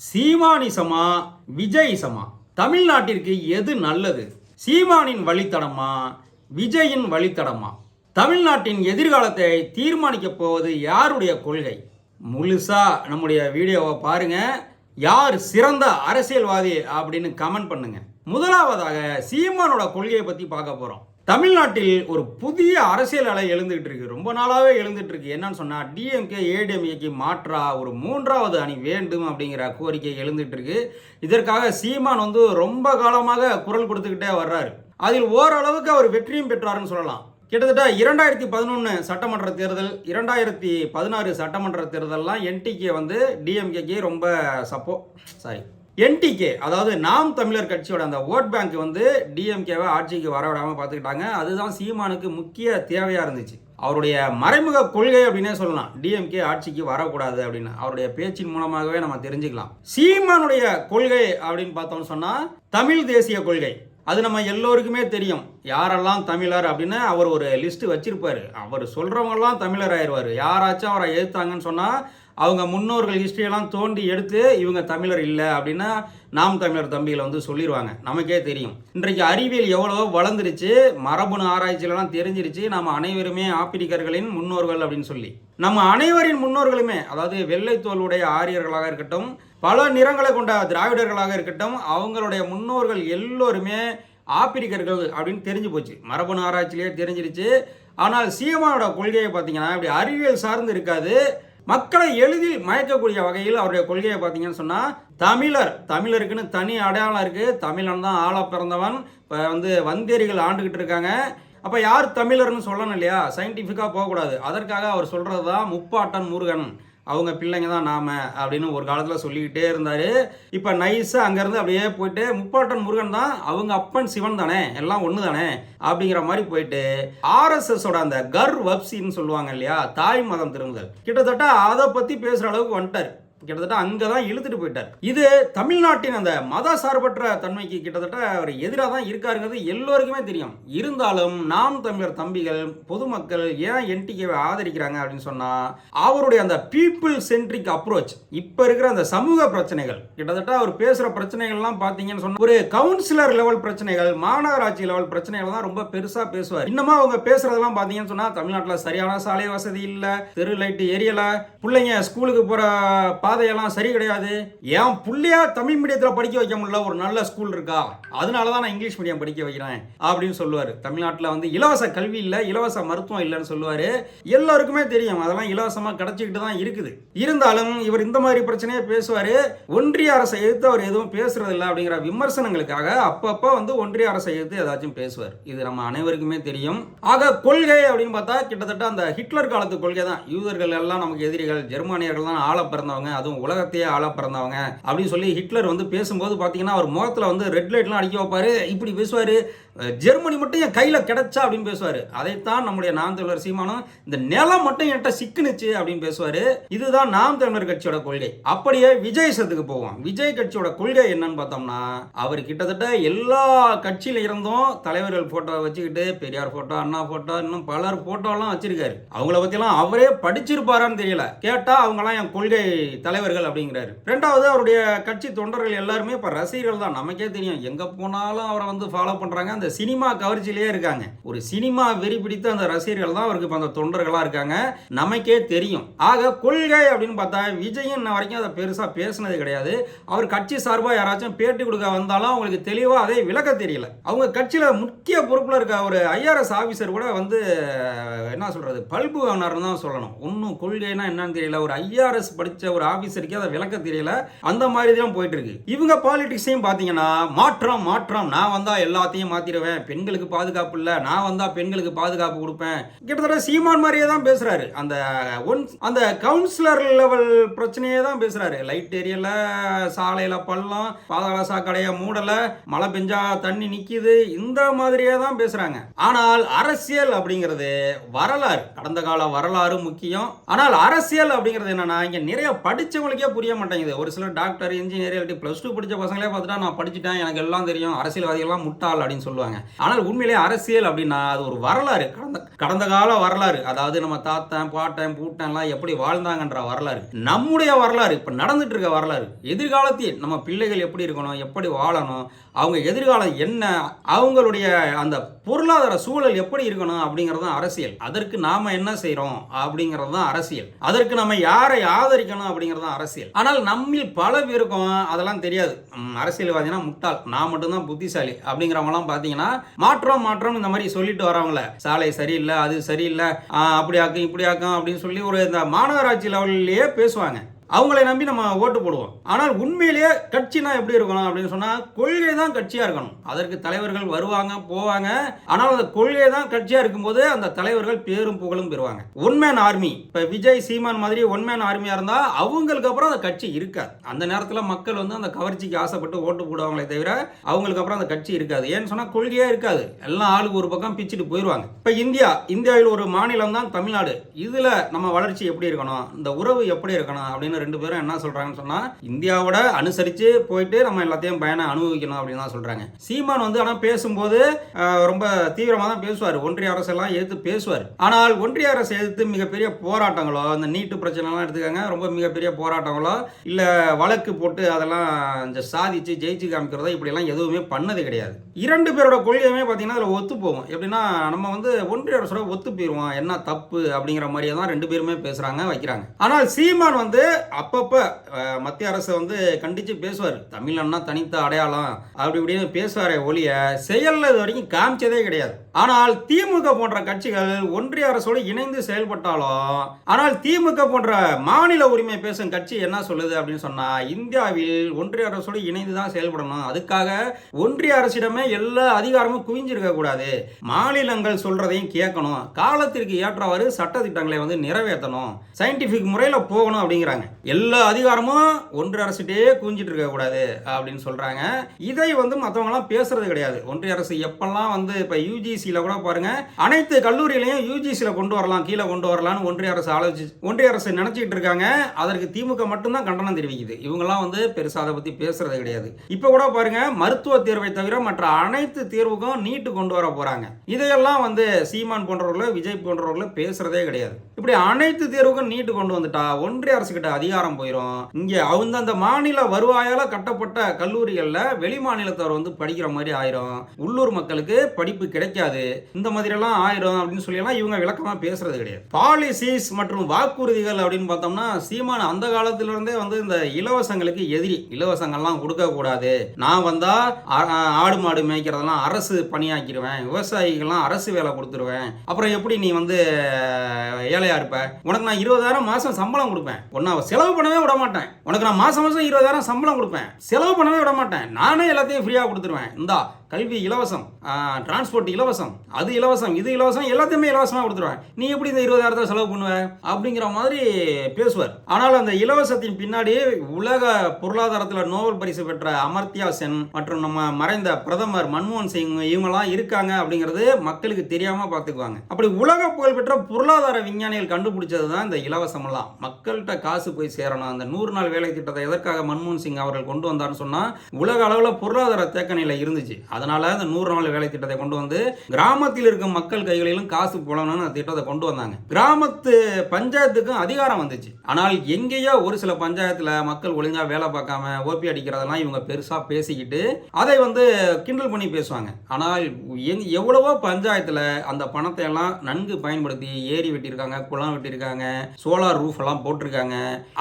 சீமானிசமா விஜயிசமா? தமிழ்நாட்டிற்கு எது நல்லது? சீமானின் வழித்தடமா விஜயின் வழித்தடமா? தமிழ்நாட்டின் எதிர்காலத்தை தீர்மானிக்கப் போவது யாருடைய கொள்கை? முழுசா நம்முடைய வீடியோவை பாருங்க. யார் சிறந்த அரசியல்வாதி அப்படின்னு கமெண்ட் பண்ணுங்க. முதலாவதாக சீமானோட கொள்கையை பத்தி பார்க்க போறோம். தமிழ்நாட்டில் ஒரு புதிய அரசியல் அலை எழுந்துகிட்டு இருக்கு. ரொம்ப நாளாவே எழுந்துட்டு இருக்கு. என்னன்னு சொன்னா, டிஎம்கே ஏடிஎம்கேக்கு மாற்றா ஒரு மூன்றாவது அணி வேண்டும் அப்படிங்கிற கோரிக்கை எழுந்துட்டு இருக்கு. இதற்காக சீமான் ரொம்ப காலமாக குரல் கொடுத்துக்கிட்டே வர்றாரு. அதில் ஓரளவுக்கு அவர் வெற்றியும் பெற்றாருன்னு சொல்லலாம். கிட்டத்தட்ட 2011 சட்டமன்ற தேர்தல், 2016 சட்டமன்ற தேர்தல்லாம் என்டிகே டிஎம்கேக்கு ரொம்ப என்டிகே, அதாவது நாம் தமிழர் கட்சியோட அந்த ஓட் பேங்க் டிஎம்கேவை ஆட்சிக்கு வரவிடாமல் பார்த்துக்கிட்டாங்க. அதுதான் சீமானுக்கு முக்கிய தேவையாக இருந்துச்சு. அவருடைய மறைமுக கொள்கை அப்படின்னே சொல்லலாம், டிஎம்கே ஆட்சிக்கு வரக்கூடாது அப்படின்னு. அவருடைய பேச்சின் மூலமாகவே நம்ம தெரிஞ்சுக்கலாம். சீமானுடைய கொள்கை அப்படின்னு பார்த்தோம்னு சொன்னால் தமிழ் தேசிய கொள்கை. அது நம்ம எல்லோருக்குமே தெரியும். யாரெல்லாம் தமிழர் அப்படின்னு அவர் ஒரு லிஸ்ட் வச்சிருப்பாரு. அவர் சொல்றவங்கெல்லாம் தமிழர் ஆயிடுவார். யாராச்சும் அவரை எதிர்த்தாங்கன்னு சொன்னால் அவங்க முன்னோர்கள் ஹிஸ்ட்ரியெல்லாம் தோண்டி எடுத்து இவங்க தமிழர் இல்லை அப்படின்னா நாம் தமிழர் தம்பிகளை சொல்லிடுவாங்க. நமக்கே தெரியும். இன்றைக்கு அறிவியல் எவ்வளோ வளர்ந்துருச்சு, மரபணு ஆராய்ச்சியிலலாம் தெரிஞ்சிருச்சு. நம்ம அனைவருமே ஆப்பிரிக்கர்களின் முன்னோர்கள் அப்படின்னு சொல்லி, நம்ம அனைவரின் முன்னோர்களுமே, அதாவது வெள்ளை தோலுடைய ஆரியர்களாக இருக்கட்டும், பல நிறங்களை கொண்ட திராவிடர்களாக இருக்கட்டும், அவங்களுடைய முன்னோர்கள் எல்லோருமே ஆப்பிரிக்கர்கள் அப்படின்னு தெரிஞ்சு போச்சு. மரபணு ஆராய்ச்சியிலேயே தெரிஞ்சிருச்சு. ஆனால் சீமானோட கொள்கையை பார்த்தீங்கன்னா இப்படி அறிவியல் சார்ந்து இருக்காது. மக்களை எளிதில் மயக்கக்கூடிய வகையில் அவருடைய கொள்கையை பார்த்தீங்கன்னு சொன்னால், தமிழருக்குன்னு தனி அடையாளம் இருக்குது. தமிழன் தான் ஆள பிறந்தவன். இப்போ வந்தேரிகள் ஆண்டுகிட்டு இருக்காங்க. அப்போ யார் தமிழர்னு சொல்லணும் இல்லையா? சயின்டிஃபிக்காக போகக்கூடாது. அதற்காக அவர் சொல்கிறது தான் முப்பாட்டன் முருகன், அவங்க பிள்ளைங்க தான் நாம அப்படின்னு ஒரு காலத்தில் சொல்லிக்கிட்டே இருந்தார். இப்போ நைஸாக அங்கேருந்து அப்படியே போயிட்டு முப்பாட்டன் முருகன் தான் அவங்க அப்பன் சிவன் தானே, எல்லாம் ஒன்று தானே அப்படிங்கிற மாதிரி போயிட்டு ஆர்எஸ்எஸோட அந்த கர் வப்சின்னு சொல்லுவாங்க இல்லையா, தாய் மதம் திரும்புதல், கிட்டத்தட்ட அதை பற்றி பேசுகிற அளவுக்கு வந்துட்டார். கிட்டத்தட்ட அங்கதான் இழுத்துட்டு போயிட்டார். இது தமிழ்நாட்டின் அந்த மத சார்பற்ற தன்மைக்கு கிட்டத்தட்ட அவர் எதிராக தான் இருக்காருங்கிறது எல்லோருக்குமே தெரியும். இருந்தாலும் நாம் தமிழர் தம்பிகள், பொதுமக்கள் ஏன் என்டிகேவை ஆதரிக்கிறாங்க அப்படின்னு சொன்னா, அவருடைய அந்த பீப்புள் சென்ட்ரிக் அப்ரோச், இப்ப இருக்கிற அந்த சமூக பிரச்சனைகள், கிட்டத்தட்ட அவர் பேசுற பிரச்சனைகள்லாம் பாத்தீங்கன்னு சொன்னா ஒரு கவுன்சிலர் லெவல் பிரச்சனைகள், மாநகராட்சி லெவல் பிரச்சனைகள் தான் ரொம்ப பெருசா பேசுவார். இன்னமா அவங்க பேசுறதெல்லாம் பாத்தீங்கன்னு சொன்னா, தமிழ்நாட்டில் சரியான சாலை வசதி இல்ல, தெரு லைட்டு எரியல, பிள்ளைங்க ஸ்கூலுக்கு போற பாதையெல்லாம் சரி கிடையாது, ஏன் புள்ளையா தமிழ் மீடியத்தில் படிக்க வைக்க முடியல, ஒரு நல்ல ஸ்கூல் இருக்கா, அதனால தான் நான் இங்கிலீஷ் மீடியம் படிக்க வைக்கிறேன் அப்படின்னு சொல்லுவார். தமிழ்நாட்டில் இலவச கல்வி இல்லை, இலவச மருத்துவம் இல்லைன்னு சொல்லுவார். எல்லாருக்குமே தெரியும் அதெல்லாம் இலவசமாக கிடைச்சிக்கிட்டு தான் இருக்குது. இருந்தாலும் இவர் இந்த மாதிரி பிரச்சனையே பேசுவார். ஒன்றிய அரசை எதிர்த்து அவர் எதுவும் பேசுறது இல்லை அப்படிங்கிற விமர்சனங்களுக்காக அப்பப்போ ஒன்றிய அரசை எதிர்த்து ஏதாச்சும் பேசுவார். இது நம்ம அனைவருக்குமே தெரியும். ஆக கொள்கை அப்படின்னு பார்த்தா கிட்டத்தட்ட அந்த ஹிட்லர் காலத்து கொள்கை தான். யூதர்கள் எல்லாம் நமக்கு எதிரிகள், ஜெர்மானியர்கள் தான் ஆள பிறந்தவங்க, அதுவும் உலகத்தையே ஆள பிறந்தவங்க அப்படின்னு சொல்லி ஹிட்லர் பேசும்போது பார்த்தீங்கன்னா அவர் முகத்தில் ரெட் லைட்லாம் அடிக்க வைப்பாரு, இப்படி பேசுவார். ஜெர்மனி மட்டும் என் கையில் கிடைச்சா அப்படின்னு பேசுவார். அதைத்தான் நம்முடைய நாம் தமிழர் சீமானும் இந்த நிலம் மட்டும் என்கிட்ட சிக்குனுச்சு அப்படின்னு பேசுவார். இதுதான் நாம் தமிழர் கட்சியோட கொள்கை. அப்படியே விஜய் சத்துக்கு போவோம். விஜய் கட்சியோட கொள்கை என்னன்னு பார்த்தோம்னா, அவர் கிட்டத்தட்ட எல்லா கட்சியில இருந்தும் தலைவர்கள் போட்டோ வச்சுக்கிட்டு, பெரியார் போட்டோ, அண்ணா போட்டோ, இன்னும் பலர் போட்டோலாம் வச்சிருக்காரு. அவங்கள பற்றிலாம் அவரே படிச்சிருப்பாரான்னு தெரியல. கேட்டா அவங்களாம் என் கொள்கை தலைவர்கள் அப்படிங்கிறாரு. ரெண்டாவது, அவருடைய கட்சி தொண்டர்கள் எல்லாருமே இப்ப ரசிகர்கள் தான். நமக்கே தெரியும், எங்க போனாலும் அவரை ஃபாலோ பண்றாங்க. அந்த சினிமா கவர்ச்சியிலேயே இருக்காங்க. ஒரு சினிமா வெறி பிடித்த அந்த ரசிகர்கள் தான் அவருக்கு இப்ப அந்த தொண்டர்களா இருக்காங்க. நமக்கே தெரியும். ஆக கொள்கை அப்படின்னு பார்த்தா விஜய் இன்ன வரைக்கும் அதை பெருசா பேசினது கிடையாது. அவர் கட்சி சார்பா யாராச்சும் பேட்டி கொடுக்க வந்தாலும் அவங்களுக்கு தெளிவா அதை விளக்க தெரியல. அவங்க கட்சியில முக்கிய பொறுப்புல இருக்க ஒரு ஐஆர்எஸ் ஆபீசர் கூட என்ன சொல்றது, பல்பு ஆனார்னு தான் சொல்லணும். ஒன்னும் கொள்கைனா என்னன்னு தெரியல. ஒரு ஐஆர்எஸ் படிச்ச ஒரு ஆபீசருக்கு அதை விளக்க தெரியல. அந்த மாதிரி தான் போயிட்டு இருக்கு. இவங்க பாலிடிக்ஸையும் பாத்தீங்கன்னா மாற்றம் மாற்றம், நான் வந்தா எல்லாத்தையும் மாத்திடுவேன், பெண்களுக்கு பாதுகாப்பு இல்ல, நான் வந்தா பெண்களுக்கு பாதுகாப்பு கொடுப்பேன். கிட்டத்தட்ட சீமான் மாதிரியே தான் பேசுறாரு. அந்த கவுன்சிலர் லெவல் பிரச்சனையே தான் பேசுறாரு. லைட் ஏரியல, சாலையில பள்ளம், பாதாள சாக்கடைய மூடல, மழை பெஞ்சா தண்ணி நிக்குது, இந்த மாதிரியே தான் பேசுறாங்க. ஆனால் அரசியல் அப்படிங்கிறது வரலாறு, கடந்த கால வரலாறு முக்கியம். ஆனால் அரசியல் அப்படிங்கிறது என்னன்னா, இங்க நிறைய படித்தவங்களுக்கே புரிய மாட்டேங்குது. ஒரு சிலர் டாக்டர், இன்ஜினியர் இல்லாட்டி +2 படித்த பசங்களே பார்த்துட்டா நான் படிச்சுட்டேன், எனக்கு எல்லாம் தெரியும், அரசியல்வாதிகள்லாம் முட்டாள் அப்படின்னு சொல்லுவாங்க. ஆனால் உண்மையிலேயே அரசியல் அப்படின்னா அது ஒரு வரலாறு, கடந்த கால வரலாறு. அதாவது நம்ம தாத்தன், பாட்டன், பூட்டன்லாம் எப்படி வாழ்ந்தாங்கன்ற வரலாறு, நம்முடைய வரலாறு, இப்போ நடந்துட்டு இருக்க வரலாறு. எதிர்காலத்தில் நம்ம பிள்ளைகள் எப்படி இருக்கணும், எப்படி வாழணும், அவங்க எதிர்காலம் என்ன, அவங்களுடைய அந்த பொருளாதார சூழல் எப்படி இருக்கணும் அப்படிங்கிறது தான் அரசியல். அதற்கு நாம என்ன செய்கிறோம் அப்படிங்கிறது தான் அரசியல். அதற்கு நம்ம யாரை ஆதரிக்கணும் அப்படிங்கிறது தான் அரசியல். ஆனால் நம்மில் பல பேருக்கும் அதெல்லாம் தெரியாது. அரசியல்வாதினா முட்டாள், நான் மட்டும்தான் புத்திசாலி அப்படிங்கிறவங்கலாம் பார்த்தீங்கன்னா மாற்றம் இந்த மாதிரி சொல்லிட்டு வரவங்கள, சாலை சரியில்லை, அது சரியில்லை, அப்படி ஆக்கும் இப்படி ஆக்கும் அப்படின்னு சொல்லி ஒரு இந்த மாநகராட்சி லெவல்லையே பேசுவாங்க. அவங்களை நம்பி நம்ம ஓட்டு போடுவோம். ஆனால் உண்மையிலேயே கட்சினா எப்படி இருக்கணும் அப்படின்னு சொன்னால் கொள்கை தான் கட்சியாக இருக்கணும். அதற்கு தலைவர்கள் வருவாங்க போவாங்க, ஆனால் அந்த கொள்கை தான் கட்சியாக இருக்கும்போது அந்த தலைவர்கள் பேரும் புகழும் பெறுவாங்க. ஒன்மேன் ஆர்மி, இப்போ விஜய், சீமான் மாதிரி ஒன்மேன் ஆர்மியாக இருந்தால் அவங்களுக்கு அப்புறம் அந்த கட்சி இருக்காது. அந்த நேரத்தில் மக்கள் வந்து அந்த கவர்ச்சிக்கு ஆசைப்பட்டு ஓட்டு போடுவாங்களே தவிர அவங்களுக்கு அப்புறம் அந்த கட்சி இருக்காது. ஏன்னு சொன்னால் கொள்கையே இருக்காது, எல்லாம் ஆளுக்கு ஒரு பக்கம் பிச்சுட்டு போயிடுவாங்க. இப்போ இந்தியாவில் ஒரு மாநிலம் தான் தமிழ்நாடு. இதில் நம்ம வளர்ச்சி எப்படி இருக்கணும், இந்த உறவு எப்படி இருக்கணும் அப்படின்னு ரெண்டு பேரும் என்ன சொல்றாங்கன்னு சொன்னா இந்தியாவோட அனுசரிச்சு போயிட்டு நம்ம எல்லாத்தையும் பயணம் அனுபவிக்கணும் அப்படின்னு தான் சொல்றாங்க. சீமான் வந்து ஆனா பேசும்போது ரொம்ப தீவிரமாக தான் பேசுவார், ஒன்றிய அரசெல்லாம் எதிர்த்து பேசுவார். ஆனால் ஒன்றிய அரசு எதிர்த்து மிகப்பெரிய போராட்டங்களோ, இந்த நீட்டு பிரச்சனைலாம் எடுத்துக்காங்க, ரொம்ப மிகப்பெரிய போராட்டங்களோ இல்ல வழக்கு போட்டு அதெல்லாம் சாதிச்சு ஜெயிச்சு காமிக்கிறதோ இப்படிலாம் எதுவுமே பண்ணது கிடையாது. இரண்டு பேரோட கொள்கையுமே பார்த்தீங்கன்னா அதில் ஒத்து போகும். எப்படின்னா நம்ம வந்து ஒன்றிய அரசோட ஒத்து போயிடுவோம், என்ன தப்பு அப்படிங்கிற மாதிரியே தான் ரெண்டு பேருமே பேசுறாங்க வைக்கிறாங்க. ஆனால் சீமான் வந்து அப்பப்போ மத்திய அரசை வந்து கண்டித்து பேசுவார், தமிழன்னா தனித்த அடையாளம் அப்படி இப்படின்னு பேசுவாரே ஒழிய செயலில் இது வரைக்கும் காமிச்சதே கிடையாது. ஆனால் திமுக போன்ற கட்சிகள் ஒன்றிய அரசோடு இணைந்து செயல்பட்டாலும், ஆனால் திமுக போன்ற மாநில உரிமை பேசும் கட்சி என்ன சொல்லுது அப்படின்னு சொன்னா இந்தியாவில் ஒன்றிய அரசோடு இணைந்து தான் செயல்படணும், அதுக்காக ஒன்றிய அரசிடமே எல்லா அதிகாரமும் குவிஞ்சிருக்க கூடாது, மாநிலங்கள் சொல்றதையும் கேட்கணும், காலத்திற்கு ஏற்றவாறு சட்ட திட்டங்களை வந்து நிறைவேற்றணும், சயின்டிபிக் முறையில் போகணும் அப்படிங்கிறாங்க. எல்லா அதிகாரமும் ஒன்றிய அரசிட்டே குவிஞ்சிட்டு இருக்க கூடாது அப்படின்னு சொல்றாங்க. இதை வந்து மற்றவங்கலாம் பேசுறது கிடையாது. ஒன்றிய அரசு எப்பெல்லாம் வந்து இப்போ யூஜிசியில் கூட பாருங்க, அனைத்து கல்லூரிகளையும் யூஜிசியில் கொண்டு வரலாம், கீழே கொண்டு வரலாம்னு ஒன்றிய அரசு நினைச்சிட்டு இருக்காங்க. அதற்கு திமுக மட்டும்தான் கண்டனம் தெரிவிக்குது. இவங்கெல்லாம் வந்து பெருசாக அதை பற்றி பேசுறது கிடையாது. இப்போ கூட பாருங்க, மருத்துவ தேர்வை தவிர மற்ற அனைத்து தேர்வுக்கும் நீட்டு கொண்டு வர போறாங்க. இதையெல்லாம் வந்து சீமான் போன்றவர்களோ விஜய் போன்றவர்களோ பேசுறதே கிடையாது. இப்படி அனைத்து தேர்வுக்கும் நீட்டு கொண்டு வந்துட்டா ஒன்றிய அரசு கிட்ட அதிகாரம் போயிடும். இங்கே அந்த மாநில வருவாயால கட்டப்பட்ட கல்லூரிகளில் வெளி மாநிலத்தவர் வந்து படிக்கிற மாதிரி ஆயிரும், உள்ளூர் மக்களுக்கு படிப்பு கிடைக்காது, இந்த மாதிரி எல்லாம் ஆயிரும் அப்படின்னு சொல்லி எல்லாம் இவங்க விளக்கமா பேசுறது கிடையாது. பாலிசிஸ் மற்றும் வாக்குறுதிகள் அப்படின்னு பார்த்தோம்னா சீமான் அந்த காலத்திலிருந்தே வந்து இந்த இலவசங்களுக்கு எதிரி. இலவசங்கள்லாம் கொடுக்க கூடாது, நான் வந்தா ஆடு மாடு மேய்க்கிறதெல்லாம் அரசு பணியாக்கிடுவேன், விவசாயிகள்லாம் அரசு வேலை கொடுத்துருவேன், அப்புறம் எப்படி நீ வந்து ஏழையா இருப்ப, உனக்கு நான் 20,000 மாசம் சம்பளம் கொடுப்பேன், ஒன்னா செலவு பண்ணவே விட மாட்டேன், உனக்கு நான் மாசம் 20,000 சம்பளம் கொடுப்பேன், செலவு பண்ணவே விட மாட்டேன், நானே எல்லாத்தையும் ஃப்ரீயா கொடுத்துருவேன், இந்தா கல்வி இலவசம், டிரான்ஸ்போர்ட் இலவசம், அது இலவசம், இது இலவசம், எல்லாத்தையுமே இலவசமாக கொடுத்துருவேன், நீ எப்படி இந்த 20,000 செலவு பண்ணுவ அப்படிங்கிற மாதிரி பேசுவார். ஆனால் அந்த இலவசத்தின் பின்னாடி உலக பொருளாதாரத்தில் நோபல் பரிசு பெற்ற அமர்த்தியா சென் மற்றும் நம்ம மறைந்த பிரதமர் மன்மோகன் சிங் இவங்கெல்லாம் இருக்காங்க அப்படிங்கிறது மக்களுக்கு தெரியாம பார்த்துக்குவாங்க. அப்படி உலக புகழ்பெற்ற பொருளாதார விஞ்ஞானிகள் கண்டுபிடிச்சது தான் இந்த இலவசம் எல்லாம். மக்கள்கிட்ட காசு போய் சேரணும். அந்த 100 நாள் வேலை திட்டத்தை எதற்காக மன்மோகன் சிங் அவர்கள் கொண்டு வந்தார்னு சொன்னா உலக அளவில் பொருளாதார தேக்க நிலை இருந்துச்சு. அதனால இந்த 100 நாள் வேலை திட்டத்தை கொண்டு வந்து கிராமத்தில் இருக்கும் மக்கள் கைகளிலும் காசு போடணும்னு அந்த திட்டத்தை கொண்டு வந்தாங்க. கிராமத்து பஞ்சாயத்துக்கும் அதிகாரம் வந்துச்சு. ஆனால் எங்கேயோ ஒரு சில பஞ்சாயத்துல மக்கள் ஒழுங்கா வேலை பார்க்காம ஓபி அடிக்கிறதெல்லாம் இவங்க பெருசா பேசிக்கிட்டு அதை வந்து கிண்டல் பண்ணி பேசுவாங்க. ஆனால் எவ்வளவோ பஞ்சாயத்துல அந்த பணத்தை எல்லாம் நன்கு பயன்படுத்தி ஏரி வெட்டியிருக்காங்க, குளம் வெட்டியிருக்காங்க, சோலார் ரூஃப் எல்லாம் போட்டிருக்காங்க.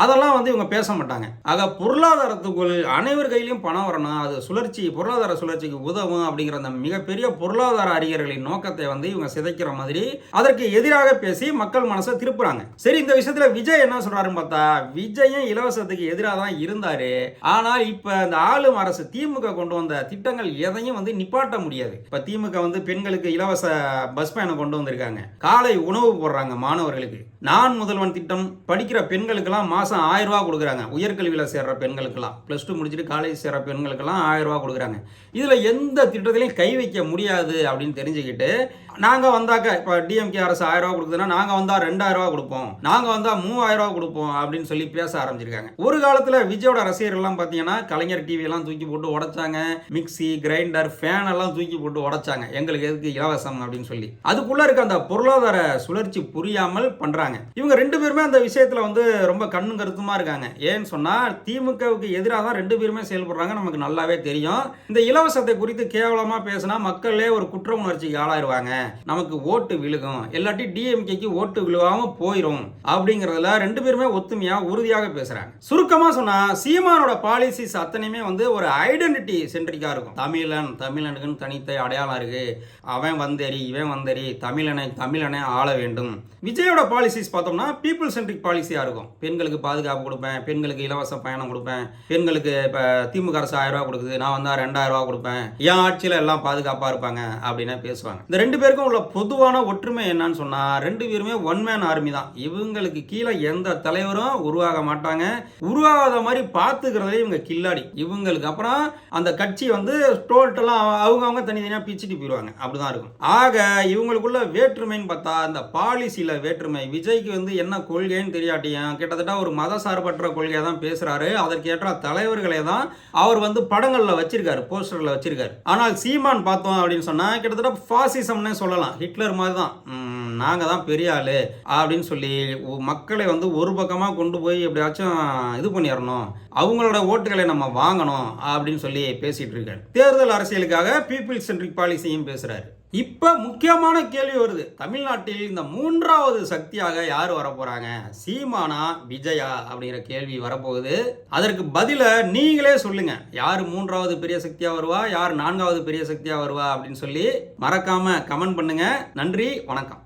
அதெல்லாம் வந்து இவங்க பேச மாட்டாங்க. ஆக பொருளாதாரத்துக்குள் அனைவர் கையிலையும் பணம் வரணும், அது சுழற்சி, பொருளாதார சுழற்சிக்கு உதவும் அப்படிங்கிற அந்த மிகப்பெரிய பொருளாதார அறிஞர்களின் நோக்கத்தை வந்து இவங்க சிதைக்கிற மாதிரி அதற்கு எதிராக பேசி மக்கள் மனசை திருப்புறாங்க. சரி, இந்த விஷயத்துல விஜய் என்ன சொல்றாருன்னு பார்த்தா, விஜயும் இலவசத்துக்கு எதிராக தான் இருந்தாரு. ஆனால் இப்ப இந்த ஆளும் அரசு திமுக கொண்டு வந்த திட்டங்கள் எதையும் வந்து நிப்பாட்ட முடியாது. இப்ப திமுக வந்து பெண்களுக்கு இலவச பஸ் பயணம் கொண்டு வந்திருக்காங்க, காலை உணவு போடுறாங்க மாணவர்களுக்கு, நான் முதல்வன் திட்டம் படிக்கிற பெண்களுக்கெல்லாம் மாசம் 1000 ரூபாய் கொடுக்குறாங்க, உயர்கல்வியில் சேர்ற பெண்களுக்கெல்லாம், +2 முடிச்சுட்டு காலேஜ் சேர்ற பெண்களுக்கெல்லாம் 1000 ரூபாய் கொடுக்குறாங்க. இதுல எந்த திட்டத்திலையும் கை வைக்க முடியாது அப்படின்னு தெரிஞ்சுக்கிட்டு நாங்கள் வந்தாக்க இப்போ டிஎம்கே அரசு 1000 ரூபா கொடுக்குதுன்னா நாங்கள் வந்தால் 2000 ரூபா கொடுப்போம், நாங்கள் வந்தால் 3000 ரூபா கொடுப்போம் அப்படின்னு சொல்லி பேச ஆரம்பிச்சிருக்காங்க. ஒரு காலத்தில் விஜயோட ரசிகர்கள்லாம் பார்த்தீங்கன்னா கலைஞர் டிவி எல்லாம் தூக்கி போட்டு உடைச்சாங்க, மிக்சி கிரைண்டர் ஃபேன் எல்லாம் தூக்கி போட்டு உடைச்சாங்க, எங்களுக்கு எதுக்கு இலவசம் அப்படின்னு சொல்லி. அதுக்குள்ள இருக்க அந்த பொருளாதார சுழற்சி புரியாமல் பண்றாங்க. இவங்க 2 பேருமே அந்த விஷயத்துல வந்து ரொம்ப கண்ணும் கருத்துமா இருக்காங்க. ஏன்னு சொன்னா திமுகவுக்கு எதிராக தான் 2 பேருமே செயல்படுறாங்க, நமக்கு நல்லாவே தெரியும். இந்த இலவசத்தை குறித்து கேவலமா பேசினா மக்களே ஒரு குற்ற உணர்ச்சிக்கு ஆளாயிருவாங்க, நமக்கு ஓட்டு விழுகும், இல்லாட்டி டிஎம்கேக்கு ஓட்டு விழுவாம போயிரும் அப்படிங்கறதுல 2 பேருமே ஒத்துமையா உறுதியாக பேசுறாங்க. சுருக்கமா சொன்னா சீமானோட பாலிசிஸ் அத்தனையுமே வந்து ஒரு ஐடென்டிட்டி சென்ட்ரிக்கா இருக்கும். தமிழனுக்குன்னு தனித்த அடையாளம் இருக்கு, அவன் வந்தேரி இவன் வந்தேரி, தமிழனை ஆள வேண்டும். விஜயோட பாலிசிஸ் பார்த்தோம்னா பீப்புள் சென்ட்ரிக் பாலிசியா இருக்கும். பெண்களுக்கு பாதுகாப்பு கொடுப்பேன், பெண்களுக்கு இலவச பயணம் கொடுப்பேன், பெண்களுக்கு இப்ப திமுக அரசு 1000 ரூபா கொடுக்குது, நான் வந்தா 2000 ரூபா கொடுப்பேன், என் ஆட்சியில எல்லாம் பாதுகாப்பா இருப்பாங்க அப்படின்னு பேசுவாங்க. இந்த 2 பேருக்கும் உள்ள பொதுவான ஒற்றுமை என்னன்னு சொன்னா 2 பேருமே ஒன் மேன் ஆர்மி தான். இவங்களுக்கு கீழே எந்த தலைவரும் உருவாக மாட்டாங்க, உருவாகாத மாதிரி பார்த்துக்கிறதுல இவங்க கில்லாடி. இவங்களுக்கு அப்புறம் அந்த கட்சி வந்து டோட்டலா அவங்க தனித்தனியா பிச்சுட்டு போயிடுவாங்க, அப்படிதான் இருக்கும். ஆக இவங்களுக்குள்ள வேற்றுமைன்னு பார்த்தா இந்த பாலிசியில வேற்றுமை. விஜய்க்கு வந்து என்ன கொள்கைன்னு தெரியாட்டியும் கிட்டத்தட்ட ஒரு மத சார்பற்ற கொள்கையை தான் பேசுறாரு, அதற்கேற்ற தலைவர்களை தான் அவர் வந்து படங்கள்ல வச்சிருக்காரு, போஸ்டர்ல வச்சிருக்காரு. ஆனால் சீமான் பார்த்தோம் அப்படின்னு சொன்னா கிட்டத்தட்ட பாசிசம்னே சொல்லலாம், ஹிட்லர் மாதிரி தான், நாங்க தான் பெரிய ஆளு அப்படின்னு சொல்லி மக்களை வந்து ஒரு பக்கமா கொண்டு போய் எப்படியாச்சும் இது பண்ணிடணும், அவங்களோட ஓட்டுகளை நம்ம வாங்கணும் அப்படின்னு சொல்லி பேசிட்டு இருக்காரு. தேர்தல் அரசியலுக்காக பீப்புள் சென்ட்ரிக் பாலிசியும் பேசுறாரு. இப்ப முக்கியமான கேள்வி வருது, தமிழ்நாட்டில் இந்த 3வது சக்தியாக யார் வரப்போறாங்க, சீமானா விஜயா அப்படிங்கிற கேள்வி வரப்போகுது. அதற்கு பதில நீங்களே சொல்லுங்க, யார் 3வது பெரிய சக்தியா வருவா, யார் 4வது பெரிய சக்தியா வருவா அப்படின்னு சொல்லி மறக்காம கமெண்ட் பண்ணுங்க. நன்றி, வணக்கம்.